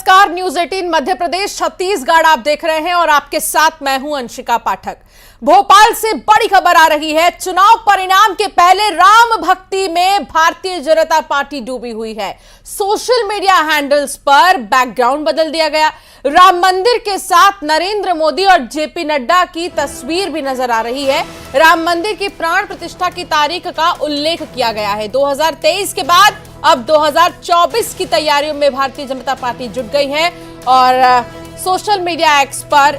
नमस्कार, न्यूज 18 मध्य प्रदेश छत्तीसगढ़ आप देख रहे हैं और आपके साथ मैं हूं अंशिका पाठक। भोपाल से बड़ी खबर आ रही है। चुनाव परिणाम के पहले राम भक्ति में भारतीय जनता पार्टी डूबी हुई है। सोशल मीडिया हैंडल्स पर बैकग्राउंड बदल दिया गया। राम मंदिर के साथ नरेंद्र मोदी और जेपी नड्डा की तस्वीर भी नजर आ रही है। राम मंदिर की प्राण प्रतिष्ठा की तारीख का उल्लेख किया गया है। 2023 के बाद अब 2024 की तैयारियों में भारतीय जनता पार्टी जुट गई है और सोशल मीडिया एक्स पर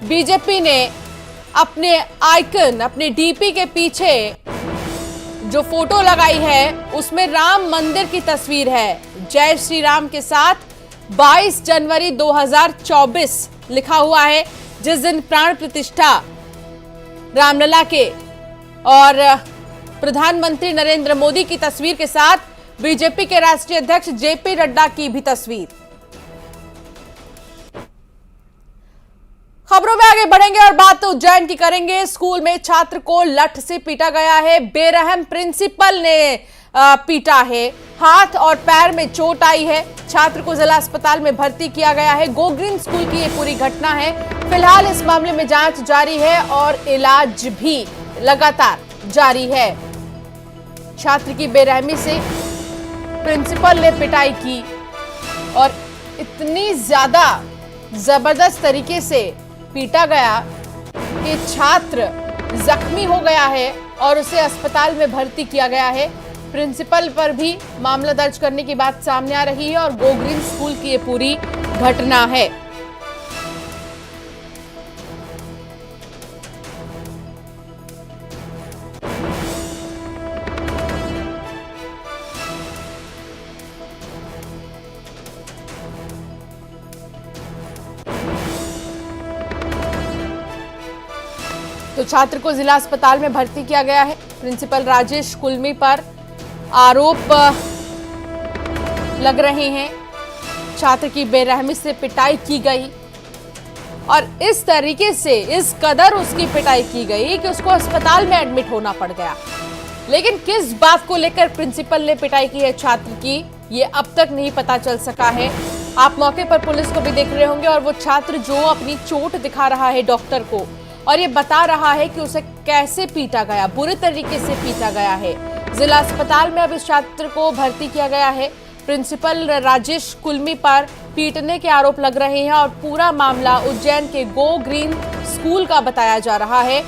बीजेपी ने अपने आइकन, अपने डीपी के पीछे जो फोटो लगाई है उसमें राम मंदिर की तस्वीर है। जय श्री राम के साथ 22 जनवरी 2024 लिखा हुआ है, जिस दिन प्राण प्रतिष्ठा रामलला के और प्रधानमंत्री नरेंद्र मोदी की तस्वीर के साथ बीजेपी के राष्ट्रीय अध्यक्ष जेपी नड्डा की भी तस्वीर। खबरों में आगे बढ़ेंगे और बात तो उज्जैन की करेंगे। स्कूल में छात्र को लठ से पीटा गया है। बेरहम प्रिंसिपल ने पीटा है। हाथ और पैर में चोट आई है। छात्र को जिला अस्पताल में भर्ती किया गया है। गो ग्रीन स्कूल की ये पूरी घटना है। फिलहाल इस मामले में जांच जारी है और इलाज भी लगातार जारी है। छात्र की बेरहमी से प्रिंसिपल ने पिटाई की और इतनी ज्यादा जबरदस्त तरीके से पीटा गया कि छात्र जख्मी हो गया है और उसे अस्पताल में भर्ती किया गया है। प्रिंसिपल पर भी मामला दर्ज करने की बात सामने आ रही है और गो ग्रीन स्कूल की ये पूरी घटना है। तो छात्र को जिला अस्पताल में भर्ती किया गया है। प्रिंसिपल राजेश कुलमी पर आरोप लग रहे हैं। छात्र की बेरहमी से पिटाई की गई और इस तरीके से इस कदर उसकी पिटाई की गई कि उसको अस्पताल में एडमिट होना पड़ गया। लेकिन किस बात को लेकर प्रिंसिपल ने पिटाई की है छात्र की, ये अब तक नहीं पता चल सका है। आप मौके पर पुलिस को भी देख रहे होंगे और वो छात्र जो अपनी चोट दिखा रहा है डॉक्टर को और ये बता रहा है कि उसे कैसे पीटा गया, बुरे तरीके से पीटा गया है। जिला अस्पताल में अब इस छात्र को भर्ती किया गया है। प्रिंसिपल राजेश कुलमी पर पीटने के आरोप लग रहे हैं और पूरा मामला उज्जैन के गो ग्रीन स्कूल का बताया जा रहा है।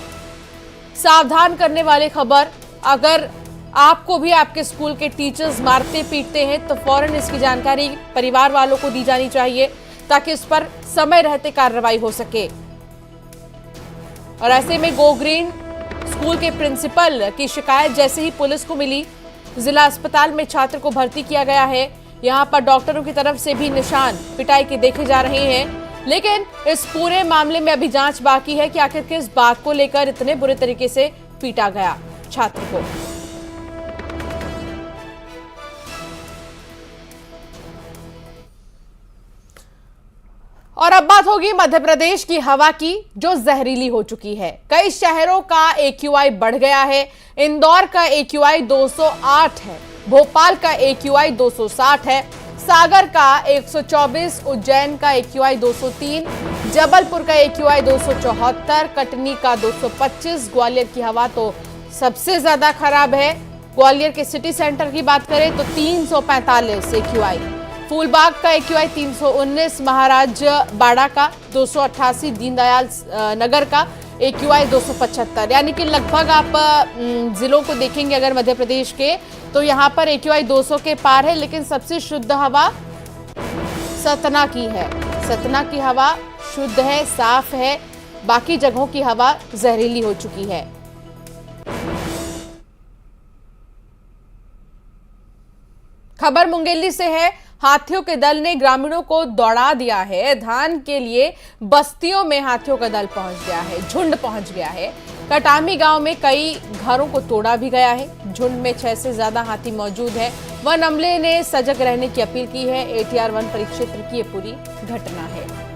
सावधान करने वाली खबर, अगर आपको भी आपके स्कूल के टीचर्स मारते पीटते हैं तो फौरन इसकी जानकारी परिवार वालों को दी जानी चाहिए ताकि इस पर समय रहते कार्रवाई हो सके। और ऐसे में गो ग्रीन स्कूल के प्रिंसिपल की शिकायत जैसे ही पुलिस को मिली, जिला अस्पताल में छात्र को भर्ती किया गया है। यहां पर डॉक्टरों की तरफ से भी निशान पिटाई के देखे जा रहे हैं। लेकिन इस पूरे मामले में अभी जांच बाकी है कि आखिर किस बात को लेकर इतने बुरे तरीके से पीटा गया छात्र को। और अब बात होगी मध्य प्रदेश की हवा की, जो जहरीली हो चुकी है। कई शहरों का AQI बढ़ गया है। इंदौर का AQI 208 है, भोपाल का AQI 260 है, सागर का 124, उज्जैन का AQI 203, जबलपुर का AQI 274, कटनी का 225। ग्वालियर की हवा तो सबसे ज्यादा खराब है। ग्वालियर के सिटी सेंटर की बात करें तो 345 AQI, फूलबाग का AQI 319, महाराज बाड़ा का 288, दीनदयाल नगर का AQI 275। यानी कि लगभग आप जिलों को देखेंगे अगर मध्य प्रदेश के तो यहाँ पर AQI 200 के पार है। लेकिन सबसे शुद्ध हवा सतना की है। सतना की हवा शुद्ध है, साफ है। बाकी जगहों की हवा जहरीली हो चुकी है। खबर मुंगेली से है। हाथियों के दल ने ग्रामीणों को दौड़ा दिया है। धान के लिए बस्तियों में हाथियों का दल पहुंच गया है, झुंड पहुंच गया है। कटामी गांव में कई घरों को तोड़ा भी गया है। झुंड में 6 से ज्यादा हाथी मौजूद है। वन अमले ने सजग रहने की अपील की है। ATR वन परिक्षेत्र की ये पूरी घटना है।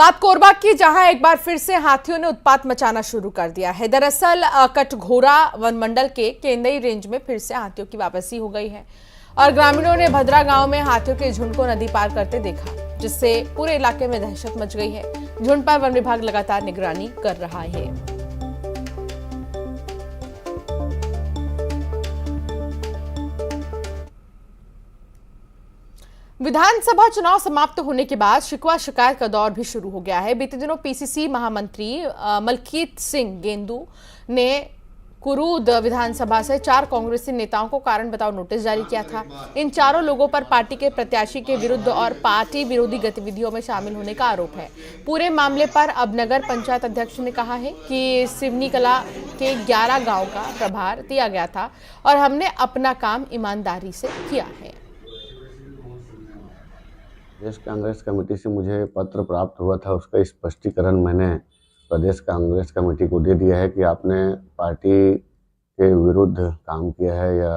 बात कोरबा की, जहां एक बार फिर से हाथियों ने उत्पात मचाना शुरू कर दिया है। दरअसल कटघोरा वन मंडल के केंदई रेंज में फिर से हाथियों की वापसी हो गई है और ग्रामीणों ने भद्रा गांव में हाथियों के झुंड को नदी पार करते देखा, जिससे पूरे इलाके में दहशत मच गई है। झुंड पर वन विभाग लगातार निगरानी कर रहा है। विधानसभा चुनाव समाप्त होने के बाद शिकवा शिकायत का दौर भी शुरू हो गया है। बीते दिनों पीसीसी महामंत्री मलकीत सिंह गेंदू ने कुरूद विधानसभा से 4 कांग्रेसी नेताओं को कारण बताओ नोटिस जारी किया था। इन चारों लोगों पर पार्टी के प्रत्याशी के विरुद्ध और पार्टी विरोधी गतिविधियों में शामिल होने का आरोप है। पूरे मामले पर अब नगर पंचायत अध्यक्ष ने कहा है कि सिवनी कला के 11 गांव का प्रभार दिया गया था और हमने अपना काम ईमानदारी से किया है। प्रदेश कांग्रेस कमेटी से मुझे पत्र प्राप्त हुआ था, उसका स्पष्टीकरण मैंने प्रदेश कांग्रेस कमेटी को दे दिया है कि आपने पार्टी के विरुद्ध काम किया है या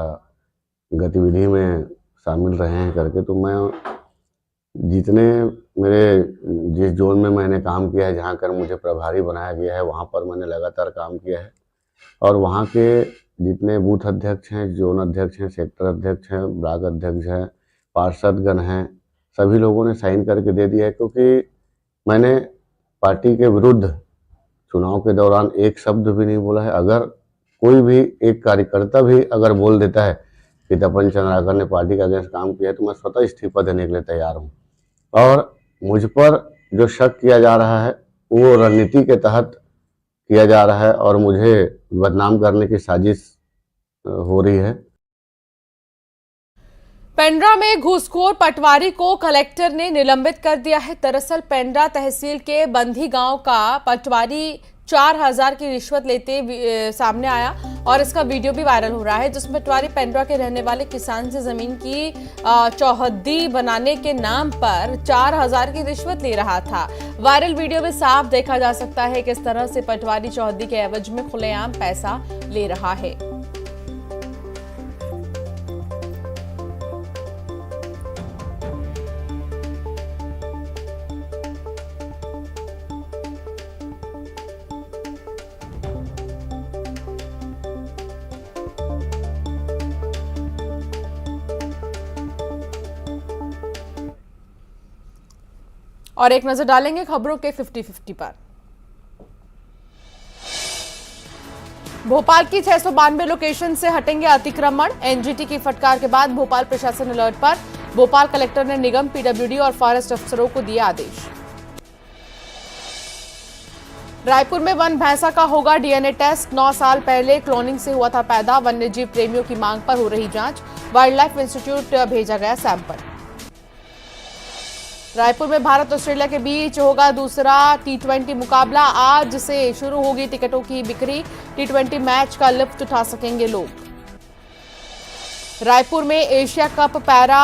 गतिविधि में शामिल रहे हैं करके। तो मैं जितने जिस जोन में मैंने काम किया है, जहां कर मुझे प्रभारी बनाया गया है, वहां पर मैंने लगातार काम किया है और वहां के जितने बूथ अध्यक्ष हैं, जोन अध्यक्ष हैं, सेक्टर अध्यक्ष हैं, ब्लॉक अध्यक्ष हैं, पार्षदगण हैं, सभी लोगों ने साइन करके दे दिया है। क्योंकि मैंने पार्टी के विरुद्ध चुनाव के दौरान एक शब्द भी नहीं बोला है। अगर कोई भी एक कार्यकर्ता भी अगर बोल देता है कि तपन चंद्राकर ने पार्टी का अगेंस्ट काम किया है, तो मैं स्वतः इस्तीफा देने के लिए तैयार हूँ। और मुझ पर जो शक किया जा रहा है वो रणनीति के तहत किया जा रहा है और मुझे बदनाम करने की साजिश हो रही है। पेंड्रा में घूसखोर पटवारी को कलेक्टर ने निलंबित कर दिया है। दरअसल पेंड्रा तहसील के बंधी गांव का पटवारी 4000 की रिश्वत लेते सामने आया और इसका वीडियो भी वायरल हो रहा है, जिसमें पटवारी पेंड्रा के रहने वाले किसान से जमीन की चौहद्दी बनाने के नाम पर 4000 की रिश्वत ले रहा था। वायरल वीडियो में साफ देखा जा सकता है किस तरह से पटवारी चौहद्दी के एवज में खुलेआम पैसा ले रहा है। और एक नजर डालेंगे खबरों के 50-50 पर। भोपाल की 692 लोकेशन से हटेंगे अतिक्रमण। एनजीटी की फटकार के बाद भोपाल प्रशासन अलर्ट पर। भोपाल कलेक्टर ने निगम, पीडब्ल्यूडी और फॉरेस्ट अफसरों को दिए आदेश। रायपुर में वन भैंसा का होगा डीएनए टेस्ट। 9 साल पहले क्लोनिंग से हुआ था पैदा। वन्यजीव प्रेमियों की मांग पर हो रही जांच। वाइल्ड लाइफ इंस्टीट्यूट भेजा गया सैंपल। रायपुर में भारत ऑस्ट्रेलिया के बीच होगा दूसरा T20 मुकाबला। आज से शुरू होगी टिकटों की बिक्री। T20 मैच का लुत्फ उठा सकेंगे लोग। रायपुर में Asia cup para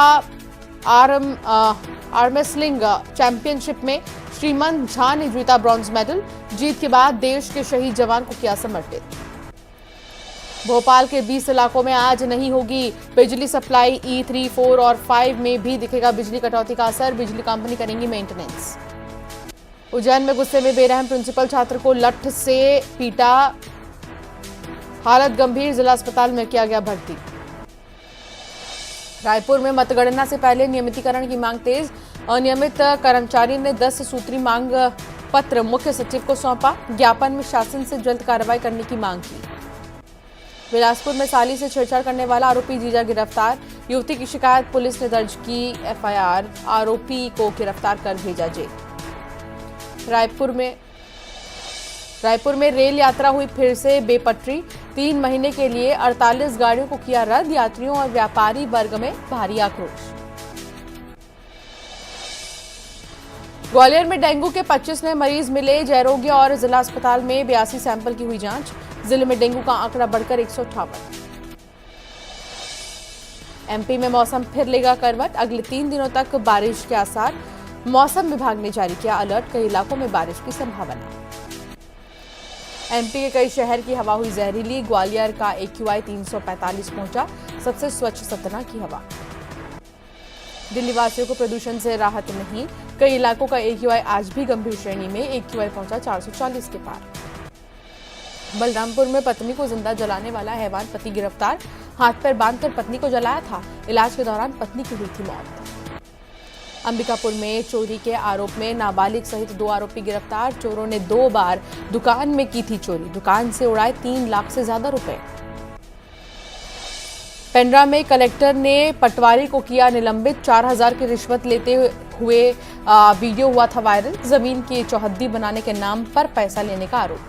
arm wrestling championship में श्रीमन झा ने जीता ब्रॉन्ज मेडल। जीत के बाद देश के शहीद जवान को किया समर्पित। भोपाल के 20 इलाकों में आज नहीं होगी बिजली सप्लाई। E3, 4 और 5 में भी दिखेगा बिजली कटौती का असर। बिजली कंपनी करेंगी मेंटेनेंस। उज्जैन में गुस्से में बेरहम प्रिंसिपल छात्र को लठ से पीटा, हालत गंभीर, जिला अस्पताल में किया गया भर्ती। रायपुर में मतगणना से पहले नियमितीकरण की मांग तेज। अनियमित कर्मचारी ने 10 सूत्री मांग पत्र मुख्य सचिव को सौंपा। ज्ञापन में शासन से जल्द कार्रवाई करने की मांग की। बिलासपुर में साली से छेड़छाड़ करने वाला आरोपी जीजा गिरफ्तार। युवती की शिकायत, पुलिस ने दर्ज की एफआईआर। आरोपी को गिरफ्तार कर भेजा जेल। रायपुर में रेल यात्रा हुई फिर से बेपटरी। 3 महीने के लिए 48 गाड़ियों को किया रद्द। यात्रियों और व्यापारी वर्ग में भारी आक्रोश। ग्वालियर में डेंगू के 25 नए मरीज मिले। जयरोग्य और जिला अस्पताल में 82 सैंपल की हुई जांच। जिले में डेंगू का आंकड़ा बढ़कर 158। एमपी में मौसम फिर लेगा करवट। अगले 3 दिनों तक बारिश के आसार। मौसम विभाग ने जारी किया अलर्ट। कई इलाकों में बारिश की संभावना। एमपी के कई शहर की हवा हुई जहरीली। ग्वालियर का AQI 345 पहुंचा। सबसे स्वच्छ सतना की हवा। दिल्ली वासियों को प्रदूषण से राहत नहीं। कई इलाकों का AQI आज भी गंभीर श्रेणी में, AQI पहुंचा 440 के पार। बलरामपुर में पत्नी को जिंदा जलाने वाला हैवान पति गिरफ्तार, हाथ पैर बांधकर पत्नी को जलाया था, इलाज के दौरान पत्नी की हुई थी मौत। अंबिकापुर में चोरी के आरोप में नाबालिग सहित 2 आरोपी गिरफ्तार, चोरों ने 2 बार दुकान में की थी चोरी, दुकान से उड़ाए 3 लाख से ज्यादा रुपए। पेंड्रा में कलेक्टर ने पटवारी को किया निलंबित, 4000 की रिश्वत लेते हुए वीडियो हुआ था वायरल, जमीन की चौहद्दी बनाने के नाम पर पैसा लेने का आरोप।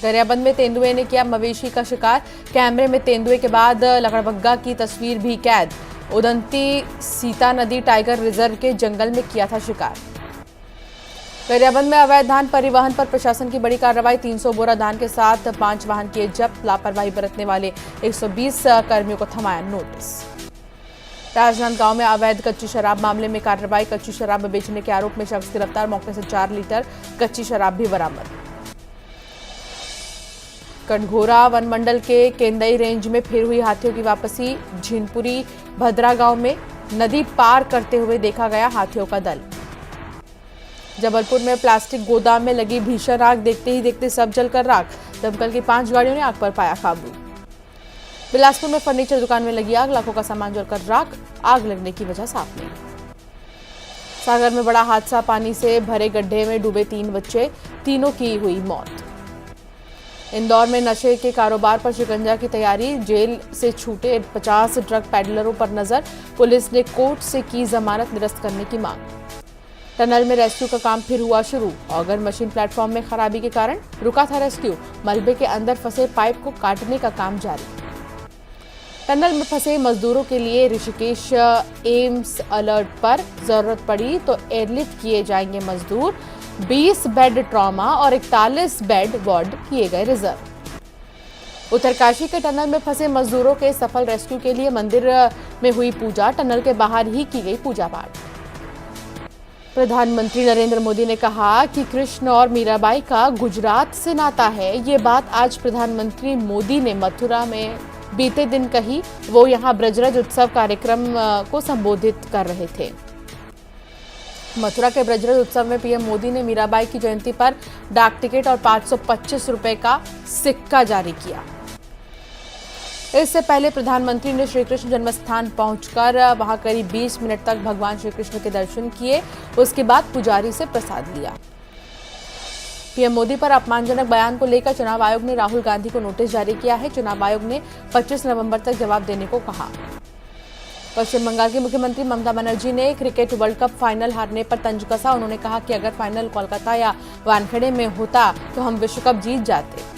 गरियाबंद में तेंदुए ने किया मवेशी का शिकार, कैमरे में तेंदुए के बाद लकड़बग्गा की तस्वीर भी कैद, उदंती सीता नदी टाइगर रिजर्व के जंगल में किया था शिकार। गरियाबंद में अवैध धान परिवहन पर प्रशासन की बड़ी कार्रवाई, 300 बोरा धान के साथ 5 वाहन किए जब्त, लापरवाही बरतने वाले 120 कर्मियों को थमाया नोटिस। राजनांदगांव में अवैध कच्ची शराब मामले में कार्रवाई, कच्ची शराब बेचने के आरोप में शख्स गिरफ्तार, मौके से 4 लीटर कच्ची शराब भी बरामद। कटघोरा वन मंडल के केंदई रेंज में फिर हुई हाथियों की वापसी, झीनपुरी भद्रा गांव में नदी पार करते हुए देखा गया हाथियों का दल। जबलपुर में प्लास्टिक गोदाम में लगी भीषण आग, देखते ही देखते सब जलकर राख, दमकल की 5 गाड़ियों ने आग पर पाया काबू। बिलासपुर में फर्नीचर दुकान में लगी आग, लाखों का सामान जलकर राख, आग लगने की वजह साफ नहीं। सागर में बड़ा हादसा, पानी से भरे गड्ढे में डूबे 3 बच्चे, तीनों की हुई मौत। इंदौर में नशे के कारोबार पर शिकंजा की तैयारी, जेल से छूटे 50 ड्रग पैडलरों पर नजर, पुलिस ने कोर्ट से की जमानत निरस्त करने की मांग। टनल में रेस्क्यू का काम फिर हुआ शुरू, ऑगर मशीन प्लेटफॉर्म में खराबी के कारण रुका था रेस्क्यू, मलबे के अंदर फंसे पाइप को काटने का काम जारी। टनल में फंसे मजदूरों के लिए ऋषिकेश एम्स अलर्ट पर, जरूरत पड़ी तो एयरलिफ्ट किए जाएंगे मजदूर, 20 बेड ट्रॉमा और 41 बेड वार्ड किए गए रिजर्व। उत्तरकाशी के टनल में फंसे मजदूरों के सफल रेस्क्यू के लिए मंदिर में हुई पूजा, टनल के बाहर ही की गई पूजा पाठ। प्रधानमंत्री नरेंद्र मोदी ने कहा कि कृष्ण और मीराबाई का गुजरात से नाता है, ये बात आज प्रधानमंत्री मोदी ने मथुरा में बीते दिन कही, वो यहाँ ब्रजरज उत्सव कार्यक्रम को संबोधित कर रहे थे। मथुरा के ब्रजरज उत्सव में पीएम मोदी ने मीराबाई की जयंती पर डाक टिकट और 525 रुपए का सिक्का जारी किया। इससे पहले प्रधानमंत्री ने श्री कृष्ण जन्मस्थान पहुंचकर वहां करीब 20 मिनट तक भगवान श्री कृष्ण के दर्शन किए, उसके बाद पुजारी से प्रसाद लिया। पीएम मोदी पर अपमानजनक बयान को लेकर चुनाव आयोग ने राहुल गांधी को नोटिस जारी किया है। चुनाव आयोग ने 25 नवंबर तक जवाब देने को कहा। पश्चिम बंगाल की मुख्यमंत्री ममता बनर्जी ने क्रिकेट वर्ल्ड कप फाइनल हारने पर तंज कसा। उन्होंने कहा कि अगर फाइनल कोलकाता या वानखेड़े में होता तो हम विश्व कप जीत जाते।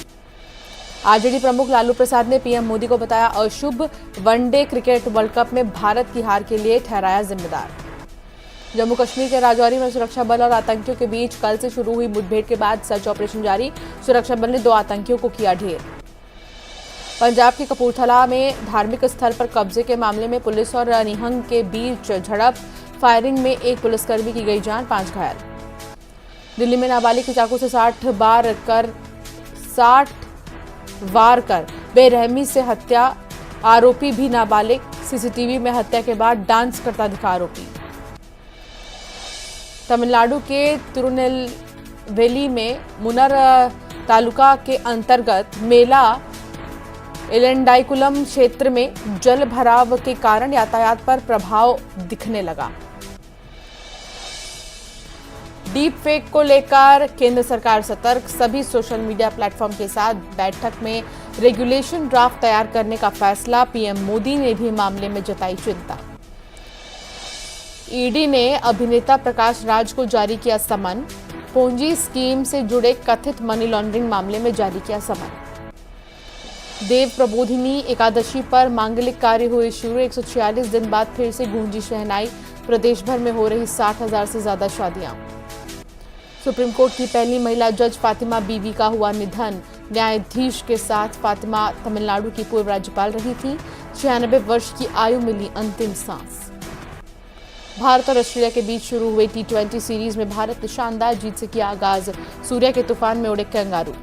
आरजेडी प्रमुख लालू प्रसाद ने पीएम मोदी को बताया अशुभ, वनडे क्रिकेट वर्ल्ड कप में भारत की हार के लिए ठहराया जिम्मेदार। जम्मू कश्मीर के राजौरी में सुरक्षा बल और आतंकियों के बीच कल से शुरू हुई मुठभेड़ के बाद सर्च ऑपरेशन जारी, सुरक्षा बल ने 2 आतंकियों को किया ढेर। पंजाब के कपूरथला में धार्मिक स्थल पर कब्जे के मामले में पुलिस और निहंग के बीच झड़प, फायरिंग में 1 पुलिसकर्मी की गई जान, 5 घायल। दिल्ली में नाबालिग की चाकू से 60 वार कर बेरहमी से हत्या, आरोपी भी नाबालिग, सीसीटीवी में हत्या के बाद डांस करता दिखा आरोपी। तमिलनाडु के तिरुनेलवेली में मुन्नार तालुका के अंतर्गत मेला इलेंडाइकुलम क्षेत्र में जल भराव के कारण यातायात पर प्रभाव दिखने लगा। डीप फेक को लेकर केंद्र सरकार सतर्क, सभी सोशल मीडिया प्लेटफॉर्म के साथ बैठक में रेगुलेशन ड्राफ्ट तैयार करने का फैसला, पीएम मोदी ने भी मामले में जताई चिंता। ईडी ने अभिनेता प्रकाश राज को जारी किया समन, पोंजी स्कीम से जुड़े कथित मनी लॉन्ड्रिंग मामले में जारी किया समन। देव प्रबोधिनी एकादशी पर मांगलिक कार्य हुए शुरू, 146 दिन बाद फिर से गूंजी शहनाई, प्रदेश भर में हो रही 60,000 से ज्यादा शादियां। सुप्रीम कोर्ट की पहली महिला जज फातिमा बीवी का हुआ निधन, न्यायाधीश के साथ फातिमा तमिलनाडु की पूर्व राज्यपाल रही थी, 96 वर्ष की आयु मिली अंतिम सांस। भारत और ऑस्ट्रेलिया के बीच शुरू हुई T20 सीरीज में भारत ने शानदार जीत से किया आगाज, सूर्या के तूफान में उड़े कंगारू।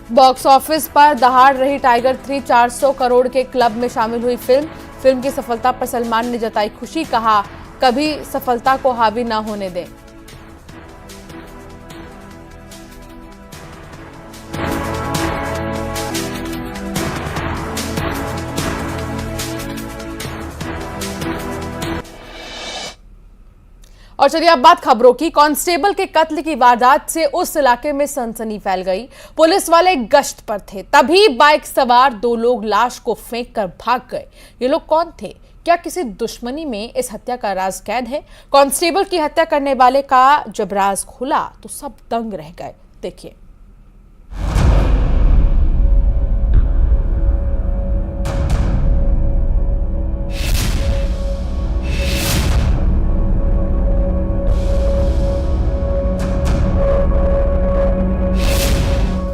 बॉक्स ऑफिस पर दहाड़ रही टाइगर 3 400 करोड़ के क्लब में शामिल हुई फिल्म की सफलता पर सलमान ने जताई खुशी, कहा कभी सफलता को हावी ना होने दें। और चलिए अब बात खबरों की। कांस्टेबल के कत्ल की वारदात से उस इलाके में सनसनी फैल गई। पुलिस वाले गश्त पर थे, तभी बाइक सवार 2 लोग लाश को फेंक कर भाग गए। ये लोग कौन थे? क्या किसी दुश्मनी में इस हत्या का राज कैद है? कांस्टेबल की हत्या करने वाले का जब राज खुला तो सब दंग रह गए। देखिए।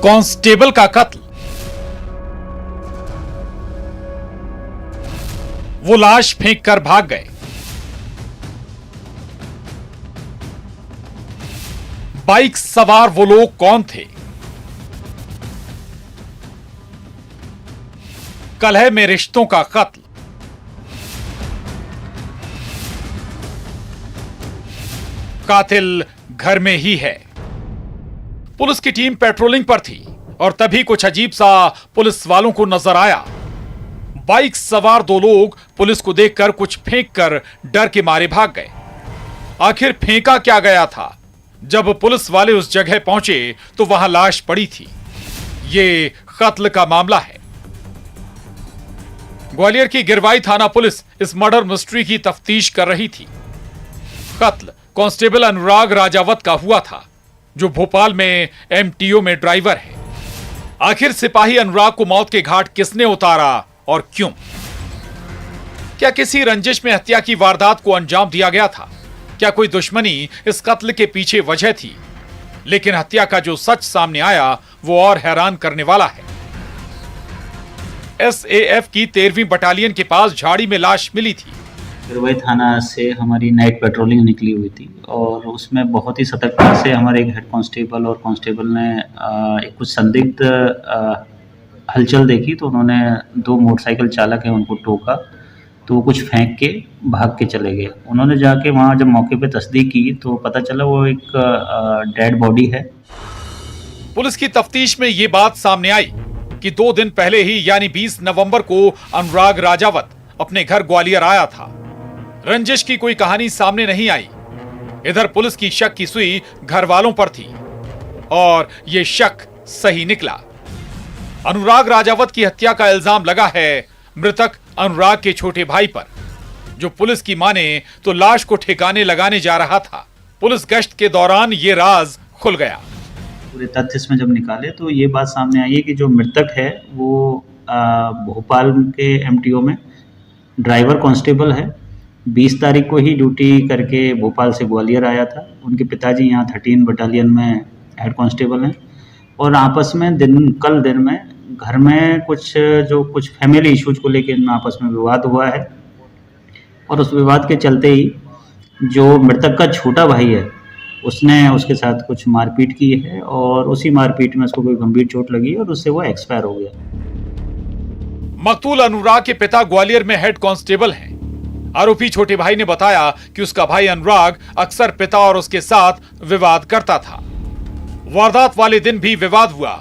कांस्टेबल का कत्ल, वो लाश फेंक कर भाग गए। बाइक सवार वो लोग कौन थे? कलह में रिश्तों का कत्ल, कातिल घर में ही है। पुलिस की टीम पेट्रोलिंग पर थी और तभी कुछ अजीब सा पुलिस वालों को नजर आया। बाइक सवार 2 लोग पुलिस को देखकर कुछ फेंक कर डर के मारे भाग गए। आखिर फेंका क्या गया था? जब पुलिस वाले उस जगह पहुंचे तो वहां लाश पड़ी थी। ये कत्ल का मामला है। ग्वालियर की गिरवाई थाना पुलिस इस मर्डर मिस्ट्री की तफ्तीश कर रही थी। कत्ल कांस्टेबल अनुराग राजावत का हुआ था, जो भोपाल में एमटीओ में ड्राइवर है। आखिर सिपाही अनुराग को मौत के घाट किसने उतारा और क्यों? क्या किसी रंजिश में हत्या की वारदात को अंजाम दिया गया था? क्या कोई दुश्मनी इस कत्ल के पीछे वजह थी? लेकिन हत्या का जो सच सामने आया वो और हैरान करने वाला है। एसएएफ की 13वीं बटालियन के पास झाड़ी में लाश मिली थी। गिरवाई थाना से हमारी नाइट पेट्रोलिंग निकली हुई थी और उसमें बहुत ही सतर्कता से हमारे एक हेड कांस्टेबल और कांस्टेबल ने एक कुछ संदिग्ध हलचल देखी, तो उन्होंने 2 मोटरसाइकिल चालक हैं उनको टोका, तो वो कुछ फेंक के भाग के चले गए। उन्होंने जाके वहाँ जब मौके पे तस्दीक की तो पता चला वो एक डेड बॉडी है। पुलिस की तफ्तीश में ये बात सामने आई कि 2 दिन पहले ही यानी 20 नवंबर को अनुराग राजावत अपने घर ग्वालियर आया था। रंजिश की कोई कहानी सामने नहीं आई। इधर पुलिस की शक की सुई घर वालों पर थी और यह शक सही निकला। अनुराग राजावत की हत्या का इल्जाम लगा है मृतक अनुराग के छोटे भाई पर, जो पुलिस की माने तो लाश को ठिकाने लगाने जा रहा था। पुलिस गश्त के दौरान ये राज खुल गया। पूरे तथ्य इसमें जब निकाले तो ये बात सामने आई है कि जो मृतक है वो भोपाल के एमटीओ में ड्राइवर कांस्टेबल है। 20 तारीख को ही ड्यूटी करके भोपाल से ग्वालियर आया था। उनके पिताजी यहाँ 13 बटालियन में हेड कांस्टेबल हैं और आपस में कल दिन में घर में कुछ फैमिली इश्यूज को लेकर इनमें आपस में विवाद हुआ है और उस विवाद के चलते ही जो मृतक का छोटा भाई है उसने उसके साथ कुछ मारपीट की है और उसी मारपीट में उसको कोई गंभीर चोट लगी और उससे वो एक्सपायर हो गया। मकतूल अनुराग के पिता ग्वालियर में हेड कांस्टेबल हैं। आरोपी छोटे भाई ने बताया कि उसका भाई अनुराग अक्सर पिता और उसके साथ विवाद करता था। वारदात वाले दिन भी विवाद हुआ।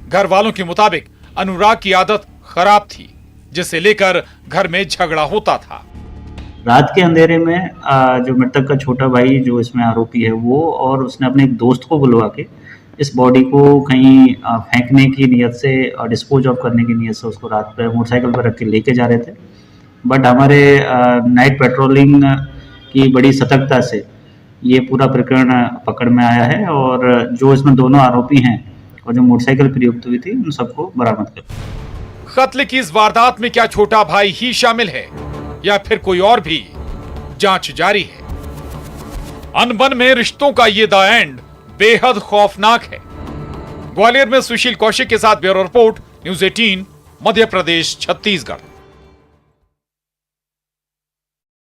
घर वालों के मुताबिक अनुराग की आदत खराब थी, जिसे लेकर घर में झगड़ा होता था। रात के अंधेरे में जो मृतक का छोटा भाई जो इसमें आरोपी है वो और उसने अपने एक दोस्त को बुलवा के इस बॉडी को कहीं फेंकने की नियत से और डिस्पोज ऑफ करने की नियत से उसको रात पे मोटरसाइकिल पर रख के लेके जा रहे थे। बट हमारे नाइट पेट्रोलिंग की बड़ी सतर्कता से ये पूरा प्रकरण पकड़ में आया है और जो इसमें दोनों आरोपी हैं और जो मोटरसाइकिल प्रयुक्त हुई थी उन सबको बरामद कर। कत्ल की इस वारदात में क्या छोटा भाई ही शामिल है या फिर कोई और भी? जांच जारी है। अनबन में रिश्तों का ये द एंड बेहद खौफनाक है। ग्वालियर में सुशील कौशिक के साथ bureau report, news 18, Madhya Pradesh, Chhattisgarh.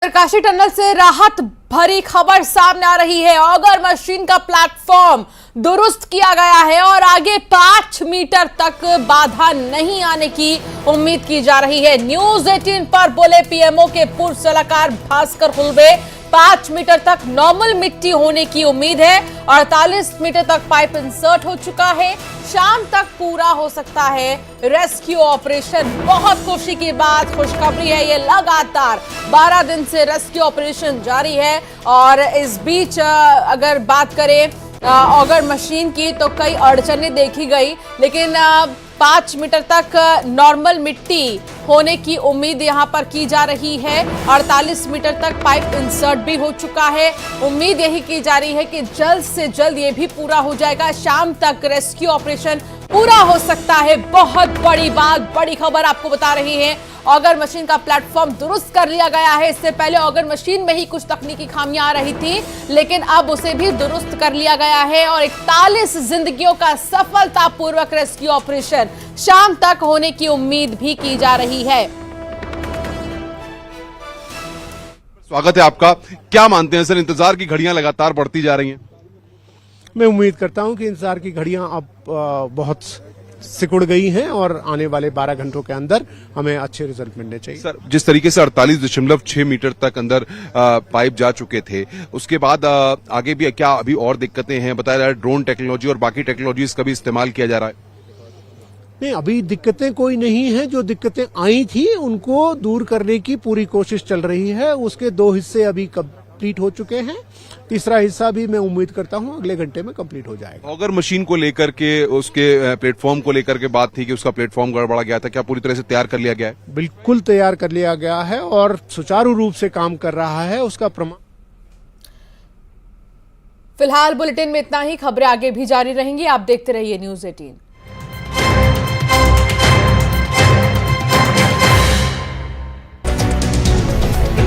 Uttarkashi tunnel से राहत भरी खबर सामने आ रही है। ऑगर मशीन का प्लेटफॉर्म दुरुस्त किया गया है और आगे 5 मीटर तक बाधा नहीं आने की उम्मीद की जा रही है। न्यूज 18 पर बोले पीएमओ के पूर्व सलाहकार भास्कर खुलबे। 5 मीटर तक नॉर्मल मिट्टी होने की उम्मीद है। 48 मीटर तक पाइप इंसर्ट हो चुका है। शाम तक पूरा हो सकता है रेस्क्यू ऑपरेशन। बहुत खुशी की बात, खुशखबरी है, ये लगातार 12 दिन से रेस्क्यू ऑपरेशन जारी है। और इस बीच अगर बात करें ऑगर मशीन की तो कई अड़चनें देखी गई, लेकिन 5 मीटर तक नॉर्मल मिट्टी होने की उम्मीद यहां पर की जा रही है। 48 मीटर तक पाइप इंसर्ट भी हो चुका है। उम्मीद यही की जा रही है कि जल्द से जल्द ये भी पूरा हो जाएगा। शाम तक रेस्क्यू ऑपरेशन पूरा हो सकता है। बहुत बड़ी बात, बड़ी खबर आपको बता रही है। ऑगर मशीन का प्लेटफॉर्म दुरुस्त कर लिया गया है। इससे पहले ऑगर मशीन में ही कुछ तकनीकी खामियां आ रही थी, लेकिन अब उसे भी दुरुस्त कर लिया गया है और 41 जिंदगियों का सफलतापूर्वक रेस्क्यू ऑपरेशन शाम तक होने की उम्मीद भी की जा रही है। स्वागत है आपका। क्या मानते हैं सर, इंतजार की घड़ियां लगातार बढ़ती जा रही हैं? मैं उम्मीद करता हूं कि इंतजार की घड़ियां अब बहुत सिकुड़ गई हैं और आने वाले 12 घंटों के अंदर हमें अच्छे रिजल्ट मिलने चाहिए। सर, जिस तरीके से 48.6 मीटर तक अंदर पाइप जा चुके थे, उसके बाद आगे भी क्या अभी और दिक्कतें हैं? बताया जा रहा है ड्रोन टेक्नोलॉजी और बाकी टेक्नोलॉजीज का भी इस्तेमाल किया जा रहा है। नहीं, अभी दिक्कतें कोई नहीं है। जो दिक्कतें आई थी उनको दूर करने की पूरी कोशिश चल रही है। उसके 2 हिस्से अभी कंप्लीट हो चुके हैं। तीसरा हिस्सा भी मैं उम्मीद करता हूं अगले घंटे में कंप्लीट हो जाएगा। ऑगर मशीन को लेकर के, उसके प्लेटफॉर्म को लेकर के बात थी कि उसका प्लेटफॉर्म गड़बड़ा गया था, क्या पूरी तरह से तैयार कर लिया गया है? बिल्कुल तैयार कर लिया गया है और सुचारू रूप से काम कर रहा है। उसका प्रमाण फिलहाल बुलेटिन में इतना ही। खबरें आगे भी जारी रहेंगी। आप देखते रहिए न्यूज 18।